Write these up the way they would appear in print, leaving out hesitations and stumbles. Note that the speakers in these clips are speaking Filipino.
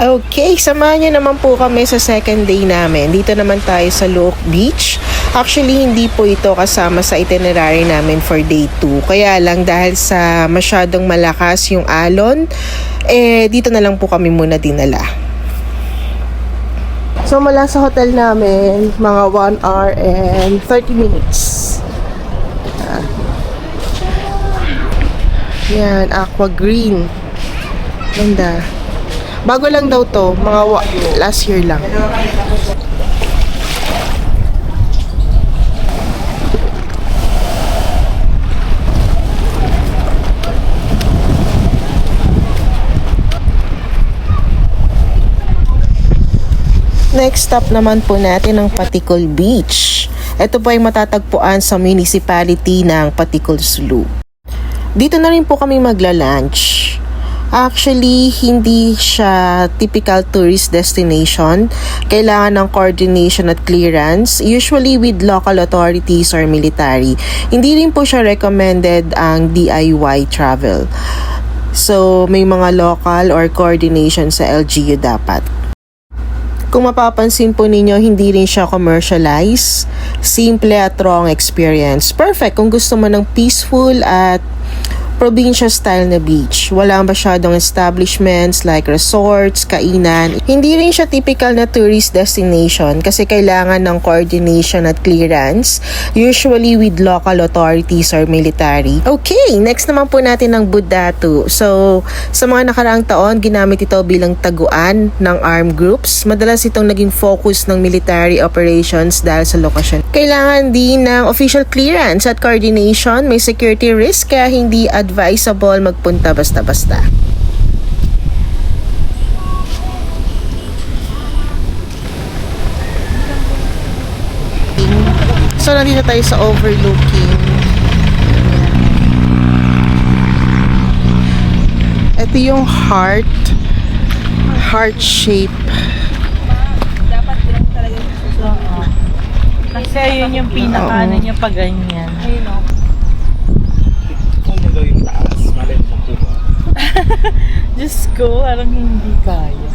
Okay, samahan niyo naman po kami sa second day namin. Dito naman tayo sa Look Beach. Actually, hindi po ito kasama sa itinerary namin for day 2. Kaya lang dahil sa masyadong malakas yung alon, dito na lang po kami muna dinala. So, mula sa hotel namin, mga 1 hour and 30 minutes. Yan, aqua green. Ganda. Bago lang daw to, mga last year lang. Next stop naman po natin ang Patikul Beach. Ito po ay matatagpuan sa municipality ng Patikul, Sulu. Dito na rin po kami magla-lunch. Actually, hindi siya typical tourist destination. Kailangan ng coordination at clearance, usually with local authorities or military. Hindi rin po siya recommended ang DIY travel. So, may mga local or coordination sa LGU dapat. Kung mapapansin po ninyo, hindi rin siya commercialized. Simple at wrong experience. Perfect kung gusto mo ng peaceful at probinsya style na beach. Wala masyadong establishments like resorts, kainan. Hindi rin siya typical na tourist destination kasi kailangan ng coordination at clearance, usually with local authorities or military. Okay, next naman po natin ang Budatu. So, sa mga nakaraang taon, ginamit ito bilang taguan ng armed groups. Madalas itong naging focus ng military operations dahil sa lokasyon. Kailangan din ng official clearance at coordination. May security risk kaya hindi advisable magpunta basta-basta. So, nandito tayo sa overlooking. Ito yung heart shape. Dapat lang talaga yung susunod. Kasi yun yung pinaka ano niya pag ganyan. Ayun o. Daw yung taas, malay mo po ba? Diyos ko, parang hindi kaya.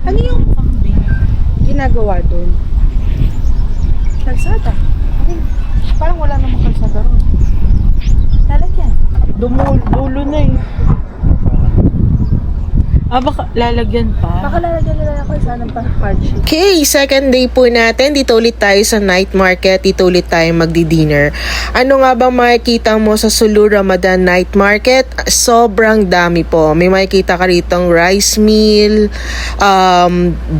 Ano yung ginagawa doon? Kalsada. Parang wala namang kalsada ron. Lalagyan. Dulo na eh. Baka lalagyan pa. Baka lalagyan nila ng kalsada ng hardship. Okay, second day po natin. Dito ulit tayo sa night market. Dito ulit tayo magdi-dinner. Ano nga bang makikita mo sa Sulu Ramadan Night Market? Sobrang dami po. May makikita ka ritong rice meal,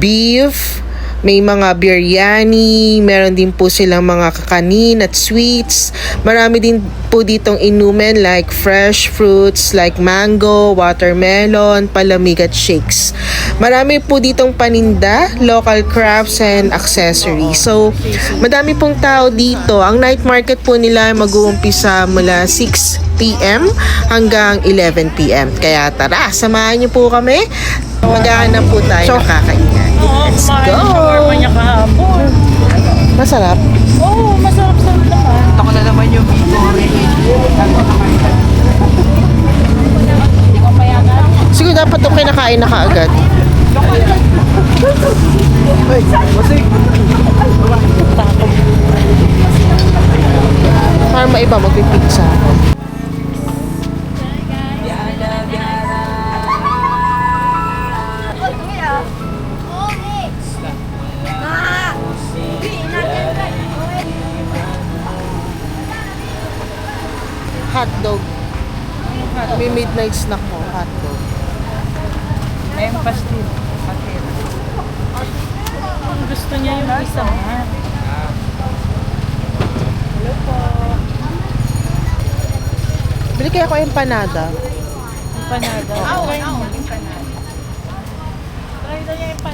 beef, may mga biryani, meron din po silang mga kakanin at sweets. Marami din po ditong inumin like fresh fruits like mango, watermelon, palamig at shakes. Marami po ditong paninda, local crafts and accessories. So, madami pong tao dito. Ang night market po nila ay mag-uumpisa mula 6 p.m. hanggang 11 p.m. Kaya tara, samahan niyo po kami. Maghahanap po tayo ng kakainan. Let's go! Shawarma niya kahapon. Masarap. Oo, masarap-sarap naman. Ako na naman yung Siguro dapat itong kinakain na kaagad. Para maiba, magpipizza ako. Hotdog. May midnight snack mo, hotdog. May pastil. Ang gusto niya yung isa nga. Hello po. Bili kaya ako empanada. Empanada. Okay. Empanada. Try daw niya empanada.